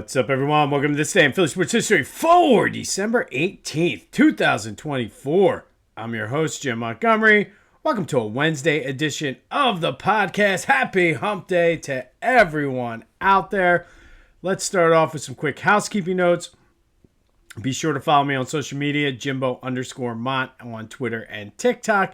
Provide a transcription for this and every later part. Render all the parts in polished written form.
What's up, everyone? Welcome to this day in Philly Sports History for December 18th, 2024. I'm your host, Jim Montgomery. Welcome to a Wednesday edition of the podcast. Happy Hump Day to everyone out there. Let's start off with some quick housekeeping notes. Be sure to follow me on social media, Jimbo_Mont on Twitter and TikTok,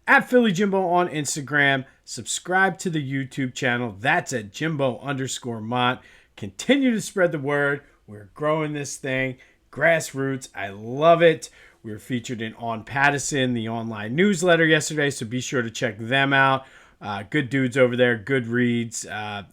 at Philly Jimbo on Instagram. Subscribe to the YouTube channel. That's at Jimbo_Mont. Continue to spread the word. We're growing this thing. Grassroots. I love it. We were featured in On Pattison, the online newsletter yesterday, so be sure to check them out. Good dudes over there. Good reads.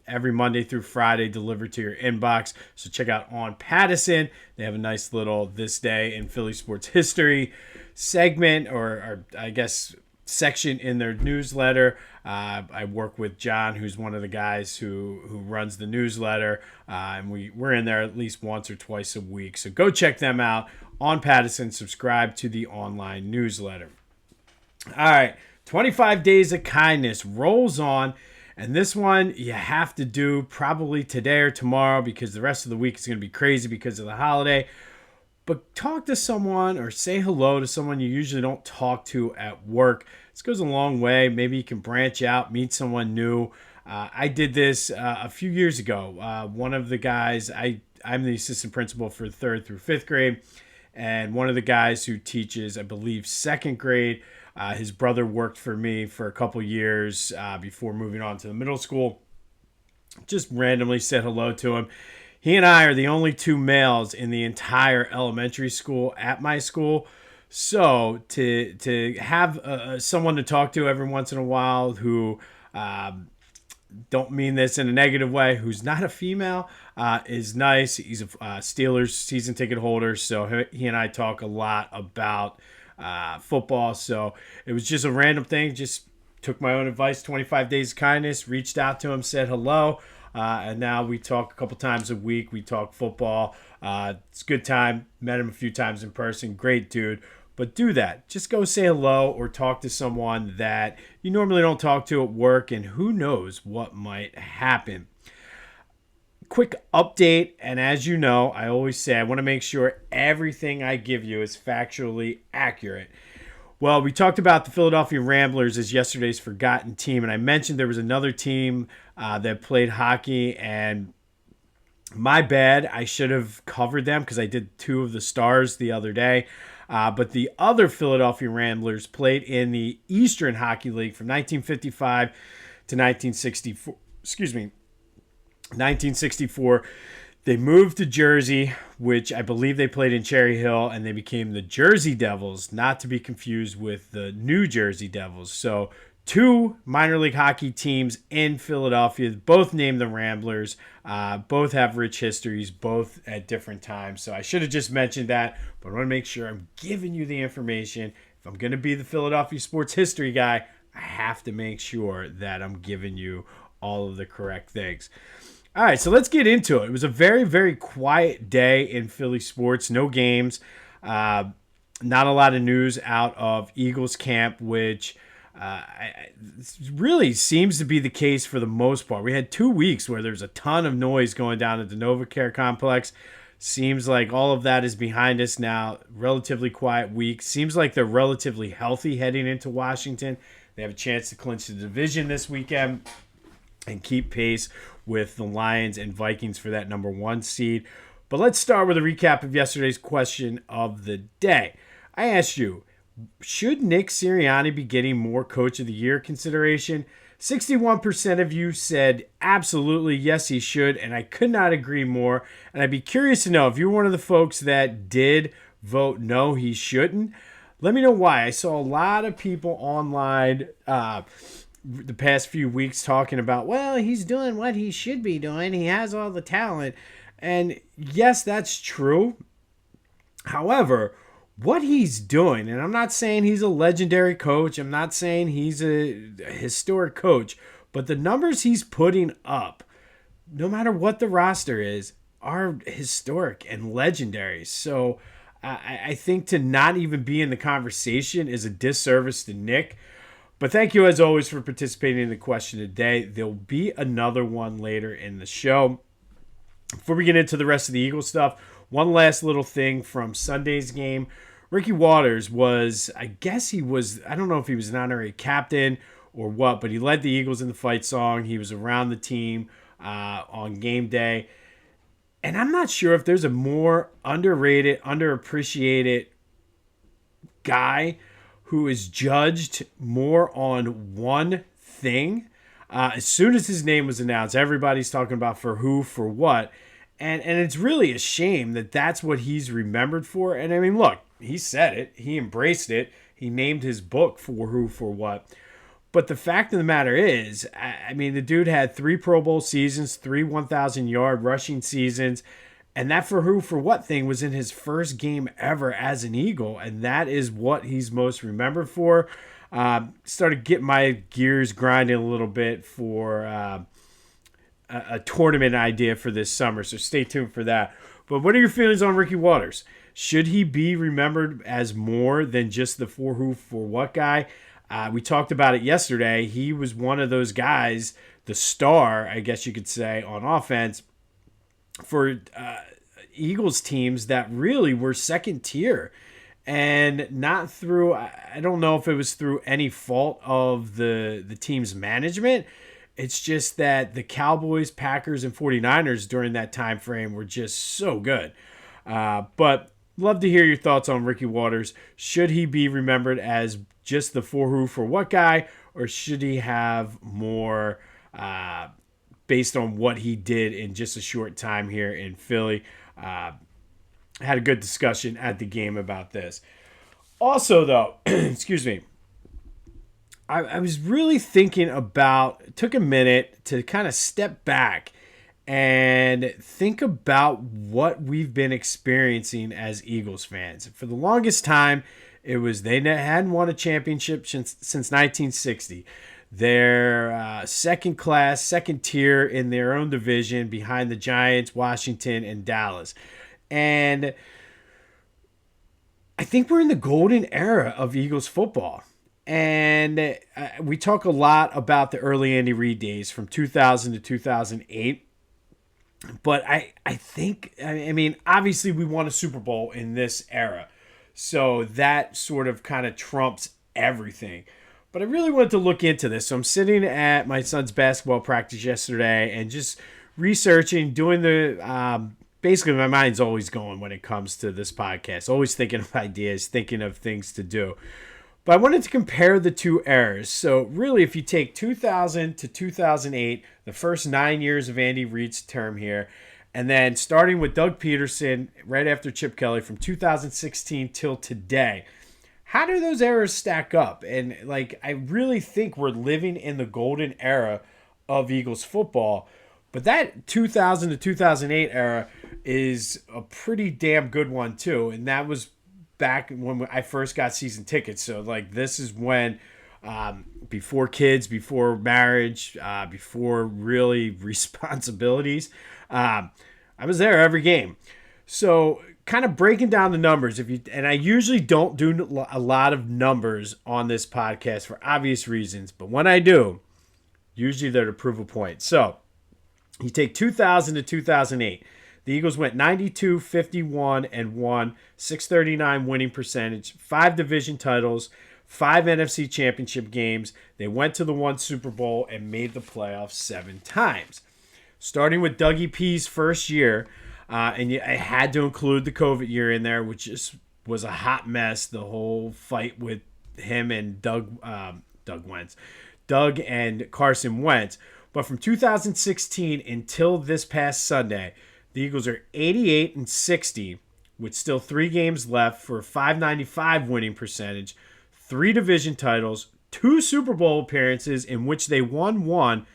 Every Monday through Friday delivered to your inbox. So check out On Pattison. They have a nice little This Day in Philly Sports History segment, or I guess section in their newsletter. I work with John, who's one of the guys who runs the newsletter, and we're in there at least once or twice a week. So go check them out on Pattison. Subscribe to the online newsletter. All right, 25 Days of Kindness rolls on, and this one you have to do probably today or tomorrow because the rest of the week is going to be crazy because of the holiday. But talk to someone or say hello to someone you usually don't talk to at work. This goes a long way. Maybe you can branch out, meet someone new. I did this a few years ago. One of the guys, I'm the assistant principal for 3rd through 5th grade, and one of the guys who teaches, I believe, 2nd grade, his brother worked for me for a couple years before moving on to the middle school. Just randomly said hello to him. He and I are the only two males in the entire elementary school at my school. So to have someone to talk to every once in a while who don't mean this in a negative way, who's not a female, is nice. He's a Steelers season ticket holder, so he and I talk a lot about football. So it was just a random thing. Just took my own advice, 25 Days of Kindness, reached out to him, said hello. And now we talk a couple times a week. We talk football. It's a good time. Met him a few times in person. Great dude. But do that. Just go say hello or talk to someone that you normally don't talk to at work, and who knows what might happen. Quick update, and as you know, I always say I want to make sure everything I give you is factually accurate. Well, we talked about the Philadelphia Ramblers as yesterday's forgotten team, and I mentioned there was another team that played hockey, and my bad, I should have covered them because I did 2 of the Stars the other day. But the other Philadelphia Ramblers played in the Eastern Hockey League from 1955 to 1964. 1964. They moved to Jersey, which I believe they played in Cherry Hill, and they became the Jersey Devils, not to be confused with the New Jersey Devils. So 2 minor league hockey teams in Philadelphia, both named the Ramblers, both have rich histories, both at different times. So I should have just mentioned that, but I want to make sure I'm giving you the information. If I'm going to be the Philadelphia sports history guy, I have to make sure that I'm giving you all of the correct things. All right, so let's get into it. It was a very, very quiet day in Philly sports. No games. Not a lot of news out of Eagles camp, which really seems to be the case for the most part. We had 2 weeks where there's a ton of noise going down at the NovaCare complex. Seems like all of that is behind us now. Relatively quiet week. Seems like they're relatively healthy heading into Washington. They have a chance to clinch the division this weekend and keep pace with the Lions and Vikings for that number 1 seed. But let's start with a recap of yesterday's question of the day. I asked you, should Nick Sirianni be getting more Coach of the Year consideration? 61% of you said absolutely, yes, he should, and I could not agree more. And I'd be curious to know if you're one of the folks that did vote no, he shouldn't. Let me know why. I saw a lot of people online the past few weeks talking about, well, he's doing what he should be doing. He has all the talent. And yes, that's true. However, what he's doing, and I'm not saying he's a legendary coach. I'm not saying he's a historic coach. But the numbers he's putting up, no matter what the roster is, are historic and legendary. So I think to not even be in the conversation is a disservice to Nick. But thank you, as always, for participating in the question today. There'll be another one later in the show. Before we get into the rest of the Eagles stuff, one last little thing from Sunday's game. Ricky Watters was, I don't know if he was an honorary captain or what, but he led the Eagles in the fight song. He was around the team on game day. And I'm not sure if there's a more underrated, underappreciated guy who is judged more on one thing. As soon as his name was announced, everybody's talking about for who, for what. And it's really a shame that that's what he's remembered for. And I mean, look, he said it. He embraced it. He named his book for who, for what. But the fact of the matter is, I mean, the dude had 3 Pro Bowl seasons, 3 1,000-yard rushing seasons, and that for who, for what thing was in his first game ever as an Eagle, and that is what he's most remembered for. Started getting my gears grinding a little bit for a tournament idea for this summer, so stay tuned for that. But what are your feelings on Ricky Watters? Should he be remembered as more than just the for who, for what guy? We talked about it yesterday. He was one of those guys, the star, I guess you could say, on offense for Eagles teams that really were second tier. And not through, I don't know if it was through any fault of the team's management. It's just that the Cowboys, Packers, and 49ers during that time frame were just so good. But love to hear your thoughts on Ricky Watters. Should he be remembered as just the for who, for what guy, or should he have more based on what he did in just a short time here in Philly? Had a good discussion at the game about this. Also, though, excuse me, I was really thinking about, took a minute to kind of step back and think about what we've been experiencing as Eagles fans. For the longest time, it was they hadn't won a championship since 1960. They're second class, second tier in their own division behind the Giants, Washington, and Dallas. And I think we're in the golden era of Eagles football. And we talk a lot about the early Andy Reid days from 2000 to 2008. But I think, I mean, obviously we won a Super Bowl in this era. So that sort of kind of trumps everything. But I really wanted to look into this. So I'm sitting at my son's basketball practice yesterday and just researching, doing the, basically my mind's always going when it comes to this podcast. Always thinking of ideas, thinking of things to do. But I wanted to compare the two eras. So really, if you take 2000 to 2008, the first 9 years of Andy Reid's term here, and then starting with Doug Peterson right after Chip Kelly from 2016 till today, how do those eras stack up? And like, I really think we're living in the golden era of Eagles football. But that 2000 to 2008 era is a pretty damn good one too. And that was back when I first got season tickets. So like, this is when before kids, before marriage, before really responsibilities, I was there every game. So kind of breaking down the numbers, and I usually don't do a lot of numbers on this podcast for obvious reasons, but when I do, usually they're to prove a point. So you take 2000 to 2008. The Eagles went 92, 51, and 1, 639 winning percentage, 5 division titles, 5 NFC championship games. They went to the 1 Super Bowl and made the playoffs 7 times. Starting with Dougie P's first year, and I had to include the COVID year in there, which just was a hot mess, the whole fight with him and Doug and Carson Wentz. But from 2016 until this past Sunday, the Eagles are 88 and 60 with still 3 games left for a 595 winning percentage, 3 division titles, 2 Super Bowl appearances in which they won 1,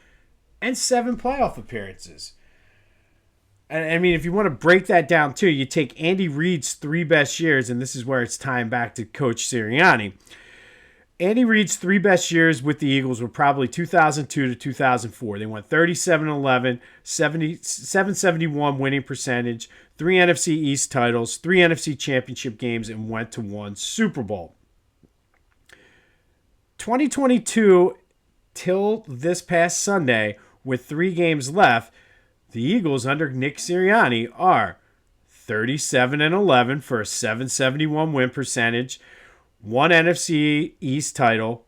and 7 playoff appearances. And I mean, if you want to break that down too, you take Andy Reid's 3 best years, and this is where it's tying back to Coach Sirianni. Andy Reid's 3 best years with the Eagles were probably 2002 to 2004. They went 37-11, 771 winning percentage, 3 NFC East titles, 3 NFC championship games, and went to 1 Super Bowl. 2022 till this past Sunday, with 3 games left, The Eagles under Nick Sirianni are 37-11 for a 771 win percentage, one NFC East title,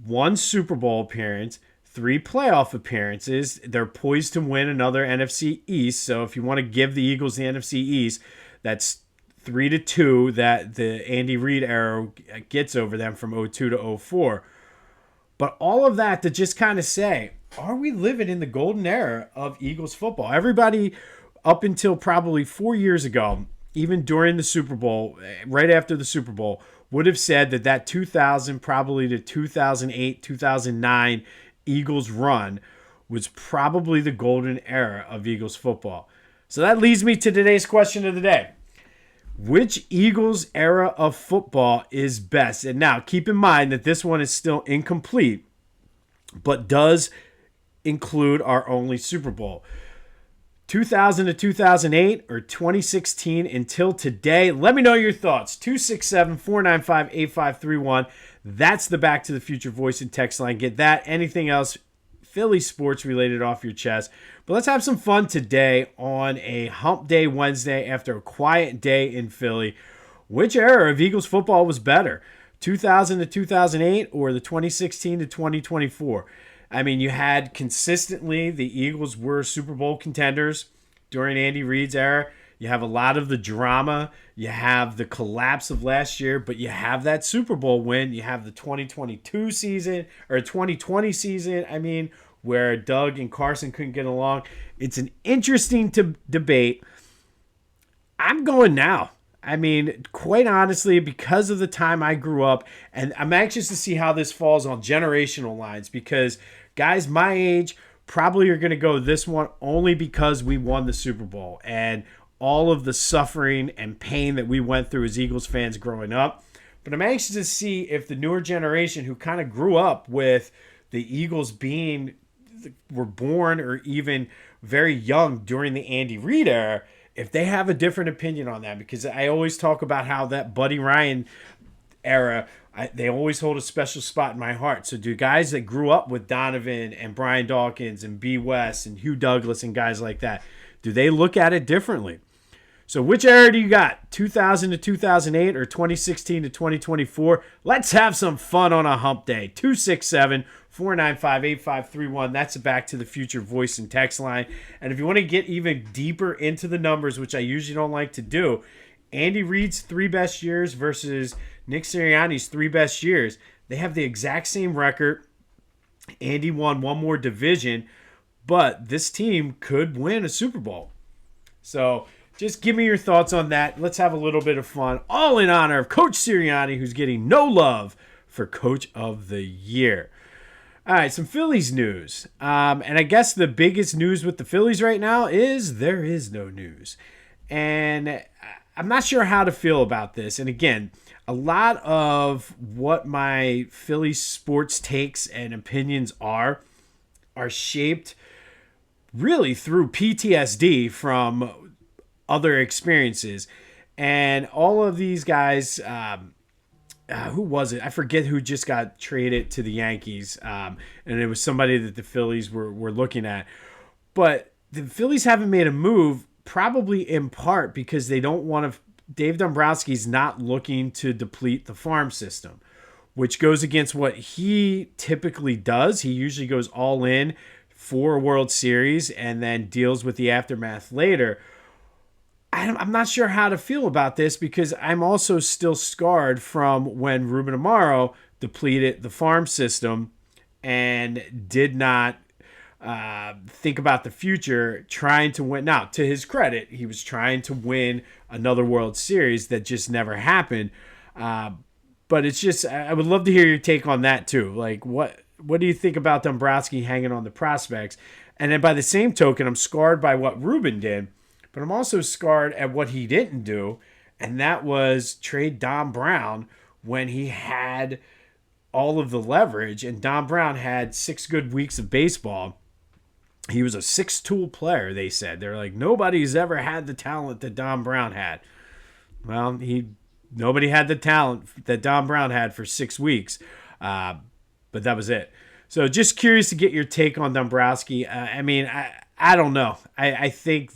one Super Bowl appearance, three playoff appearances. They're poised to win another NFC East. So if you want to give the Eagles the NFC East, that's 3-2 that the Andy Reid era gets over them from 02 to 04. But all of that to just kind of say, are we living in the golden era of Eagles football? Everybody up until probably 4 years ago, even during the Super Bowl, right after the Super Bowl, would have said that 2000, probably to 2008, 2009 Eagles run was probably the golden era of Eagles football. So that leads me to today's question of the day. Which Eagles era of football is best? And now, keep in mind that this one is still incomplete, but does include our only Super Bowl. 2000 to 2008 or 2016 until today? Let me know your thoughts. 267-495-8531. That's the Back to the Future voice and text line. Get that. Anything else Philly sports related off your chest. But let's have some fun today on a Hump Day Wednesday after a quiet day in Philly. Which era of Eagles football was better? 2000 to 2008 or the 2016 to 2024? I mean, you had consistently the Eagles were Super Bowl contenders during Andy Reid's era. You have a lot of the drama. You have the collapse of last year, but you have that Super Bowl win. You have the 2022 season or 2020 season, where Doug and Carson couldn't get along. It's an interesting debate. I'm going now. Quite honestly, because of the time I grew up, and I'm anxious to see how this falls on generational lines, because guys my age probably are going to go this one only because we won the Super Bowl and all of the suffering and pain that we went through as Eagles fans growing up. But I'm anxious to see if the newer generation who kind of grew up with the Eagles were born or even very young during the Andy Reid era, if they have a different opinion on that, because I always talk about how that Buddy Ryan era, they always hold a special spot in my heart. So do guys that grew up with Donovan and Brian Dawkins and B. West and Hugh Douglas and guys like that, do they look at it differently? So which era do you got? 2000 to 2008 or 2016 to 2024? Let's have some fun on a Hump Day. 267-495-8531. That's a Back to the Future voice and text line. And if you want to get even deeper into the numbers, which I usually don't like to do, Andy Reid's 3 best years versus Nick Sirianni's 3 best years, they have the exact same record. Andy won one more division, but this team could win a Super Bowl. So just give me your thoughts on that. Let's have a little bit of fun, all in honor of Coach Sirianni, who's getting no love for Coach of the Year. All right, some Phillies news. And I guess the biggest news with the Phillies right now is there is no news. And I'm not sure how to feel about this. And again, a lot of what my Phillies sports takes and opinions are shaped really through PTSD from other experiences. And all of these guys, who was it? I forget who just got traded to the Yankees. And it was somebody that the Phillies were looking at. But the Phillies haven't made a move, probably in part because they don't want to. Dave Dombrowski's not looking to deplete the farm system, which goes against what he typically does. He usually goes all in for a World Series and then deals with the aftermath later. I'm not sure how to feel about this because I'm also still scarred from when Ruben Amaro depleted the farm system and did not think about the future, trying to win. Now, to his credit, he was trying to win another World Series that just never happened. But it's just, I would love to hear your take on that too. Like, what do you think about Dombrowski hanging on the prospects? And then by the same token, I'm scarred by what Ruben did, but I'm also scarred at what he didn't do, and that was trade Dom Brown when he had all of the leverage, and Dom Brown had 6 good weeks of baseball. He was a 6-tool player, they said. They're like, nobody's ever had the talent that Dom Brown had. Well, nobody had the talent that Dom Brown had for 6 weeks, but that was it. So just curious to get your take on Dombrowski. I don't know. I think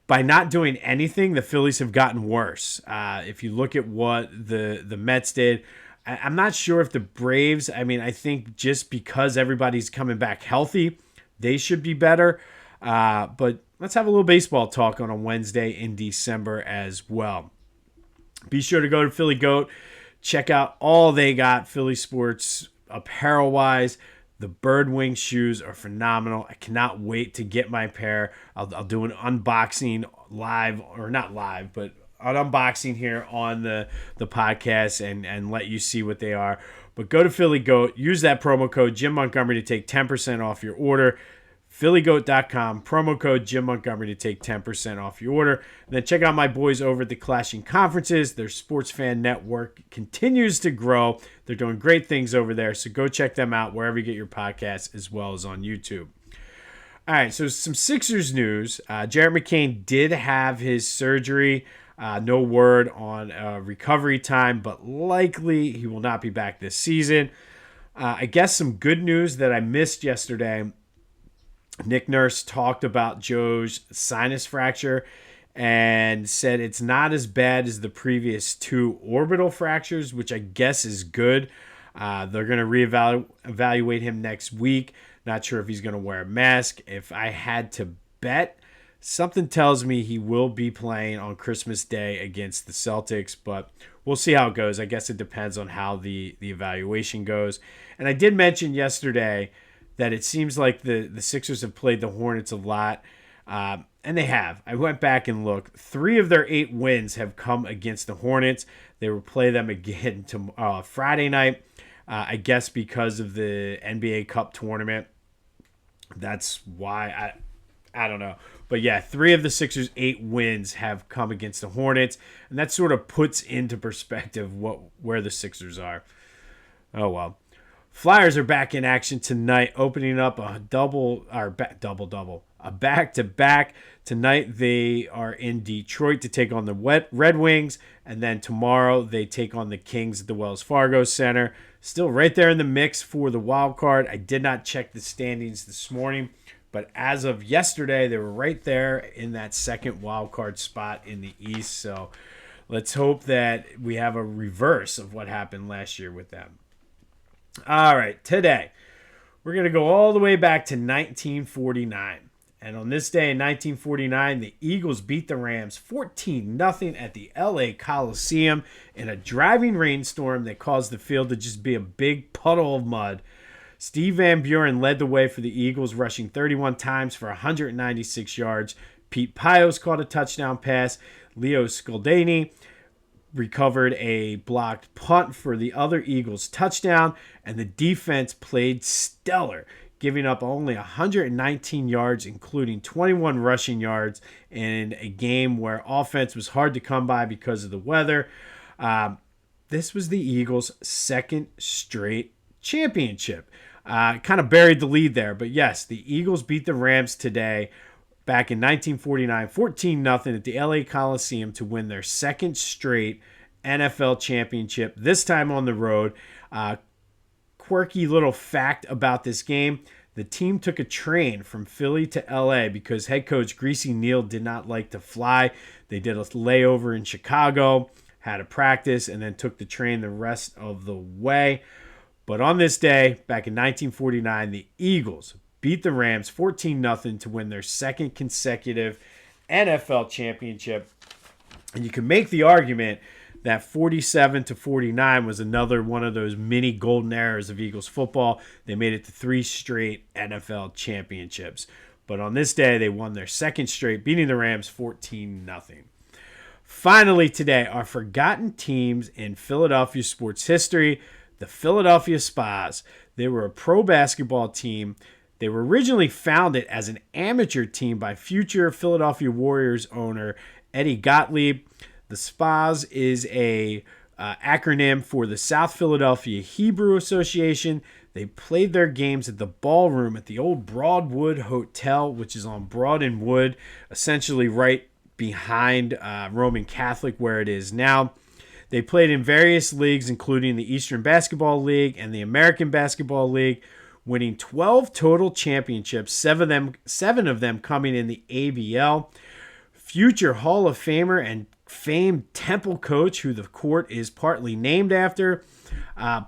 by not doing anything, the Phillies have gotten worse. If you look at what the Mets did, I'm not sure if the Braves, I think just because everybody's coming back healthy, they should be better. But let's have a little baseball talk on a Wednesday in December as well. Be sure to go to Philly Goat. Check out all they got, Philly sports apparel-wise. The Bird Wing shoes are phenomenal. I cannot wait to get my pair. I'll do an unboxing live, or not live, but an unboxing here on the podcast and let you see what they are. But go to Philly Goat. Use that promo code Jim Montgomery to take 10% off your order. PhillyGoat.com, promo code Jim Montgomery to take 10% off your order. And then check out my boys over at the Clashing Conferences. Their sports fan network continues to grow. They're doing great things over there, so go check them out wherever you get your podcasts, as well as on YouTube. All right, so some Sixers news. Jared McCain did have his surgery. No word on recovery time, but likely he will not be back this season. I guess some good news that I missed yesterday. Nick Nurse talked about Joe's sinus fracture and said it's not as bad as the previous 2 orbital fractures, which I guess is good. They're going to reevaluate him next week. Not sure if he's going to wear a mask. If I had to bet, something tells me he will be playing on Christmas Day against the Celtics, but we'll see how it goes. I guess it depends on how the evaluation goes. And I did mention yesterday that it seems like the Sixers have played the Hornets a lot, and they have. I went back and looked. 3 of their 8 wins have come against the Hornets. They will play them again Friday night, I guess because of the NBA Cup tournament. That's why I don't know. But yeah, 3 of the Sixers' 8 wins have come against the Hornets, and that sort of puts into perspective where the Sixers are. Oh, well. Flyers are back in action tonight, opening up a back-to-back. Tonight they are in Detroit to take on the Red Wings, and then tomorrow they take on the Kings at the Wells Fargo Center. Still right there in the mix for the wild card. I did not check the standings this morning, but as of yesterday, they were right there in that second wild card spot in the East. So let's hope that we have a reverse of what happened last year with them. All right, today we're going to go all the way back to 1949. And on this day in 1949, the Eagles beat the Rams 14-0 at the LA Coliseum in a driving rainstorm that caused the field to just be a big puddle of mud. Steve Van Buren led the way for the Eagles, rushing 31 times for 196 yards. Pete Pios caught a touchdown pass. Leo Sculdini recovered a blocked punt for the other Eagles touchdown, and the defense played stellar, giving up only 119 yards, including 21 rushing yards in a game where offense was hard to come by because of the weather. This was the Eagles' second straight championship. Kind of buried the lead there, but yes, the Eagles beat the Rams today, back in 1949, 14-0 at the LA Coliseum to win their second straight NFL championship, this time on the road. Quirky little fact about this game: the team took a train from Philly to LA because head coach Greasy Neale did not like to fly. They did a layover in Chicago, had a practice, and then took the train the rest of the way. But on this day, back in 1949, the Eagles beat the Rams 14-0 to win their second consecutive NFL championship. And you can make the argument that 47-49 was another one of those mini golden eras of Eagles football. They made it to 3 straight NFL championships. But on this day, they won their second straight, beating the Rams 14-0. Finally today, our forgotten teams in Philadelphia sports history, the Philadelphia Spas. They were a pro basketball team. They were originally founded as an amateur team by future Philadelphia Warriors owner Eddie Gottlieb. The Spas is a acronym for the South Philadelphia Hebrew Association. They played their games at the ballroom at the old Broadwood Hotel, which is on Broad and Wood, essentially right behind Roman Catholic where it is now. They played in various leagues, including the Eastern Basketball League and the American Basketball League, winning 12 total championships, seven of them coming in the ABL. Future Hall of Famer and famed Temple coach, who the court is partly named after,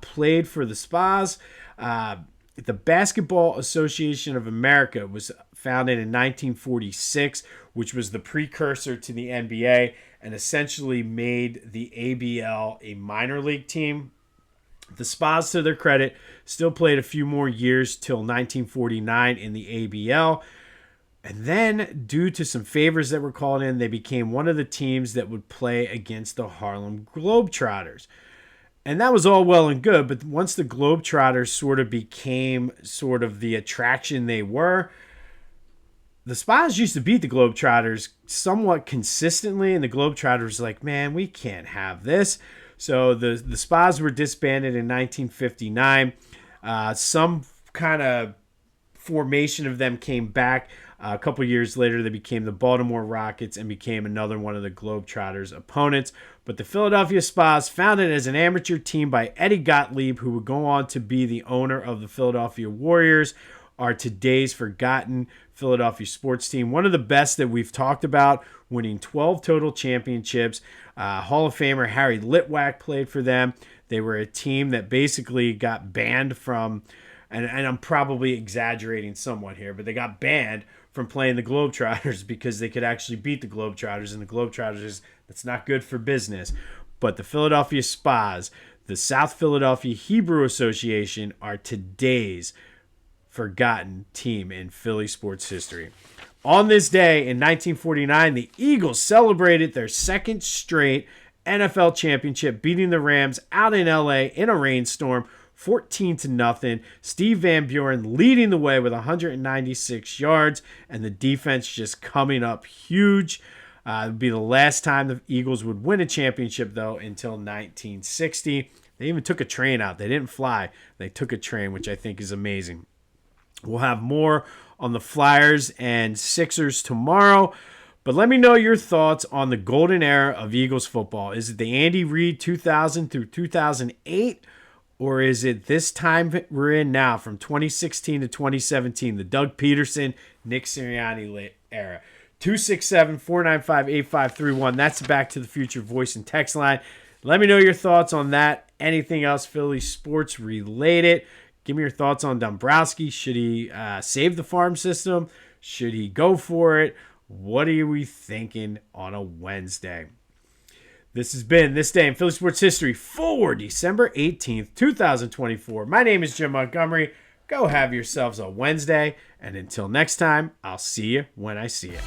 played for the Spas. The Basketball Association of America was founded in 1946, which was the precursor to the NBA and essentially made the ABL a minor league team. The Spas, to their credit, still played a few more years till 1949 in the ABL. And then, due to some favors that were called in, they became one of the teams that would play against the Harlem Globetrotters. And that was all well and good, but once the Globetrotters sort of became sort of the attraction they were, the Spas used to beat the Globetrotters somewhat consistently, and the Globetrotters were like, man, we can't have this. So the Spas were disbanded in 1959. Some kind of formation of them came back. A couple years later, they became the Baltimore Rockets and became another one of the Globetrotters' opponents. But the Philadelphia Spas, founded as an amateur team by Eddie Gottlieb, who would go on to be the owner of the Philadelphia Warriors, are today's forgotten Philadelphia sports team. One of the best that we've talked about, winning 12 total championships. Hall of Famer Harry Litwack played for them. They were a team that basically got banned from, and I'm probably exaggerating somewhat here, but they got banned from playing the Globetrotters because they could actually beat the Globetrotters, and the Globetrotters, that's not good for business. But the Philadelphia Spas, the South Philadelphia Hebrew Association, are today's forgotten team in Philly sports history. On this day in 1949, the Eagles celebrated their second straight NFL championship, beating the Rams out in LA in a rainstorm, 14-0. Steve Van Buren leading the way with 196 yards, and the defense just coming up huge. It would be the last time the Eagles would win a championship, though, until 1960. They even took a train out. They didn't fly. They took a train, which I think is amazing. We'll have more on the Flyers and Sixers tomorrow. But let me know your thoughts on the golden era of Eagles football. Is it the Andy Reid 2000 through 2008? Or is it this time we're in now, from 2016 to 2017, the Doug Peterson, Nick Sirianni era? 267-495-8531. That's the Back to the Future voice and text line. Let me know your thoughts on that. Anything else Philly sports related? Give me your thoughts on Dombrowski. Should he save the farm system? Should he go for it? What are we thinking on a Wednesday? This has been This Day in Philly Sports History for December 18th, 2024. My name is Jim Montgomery. Go have yourselves a Wednesday. And until next time, I'll see you when I see you.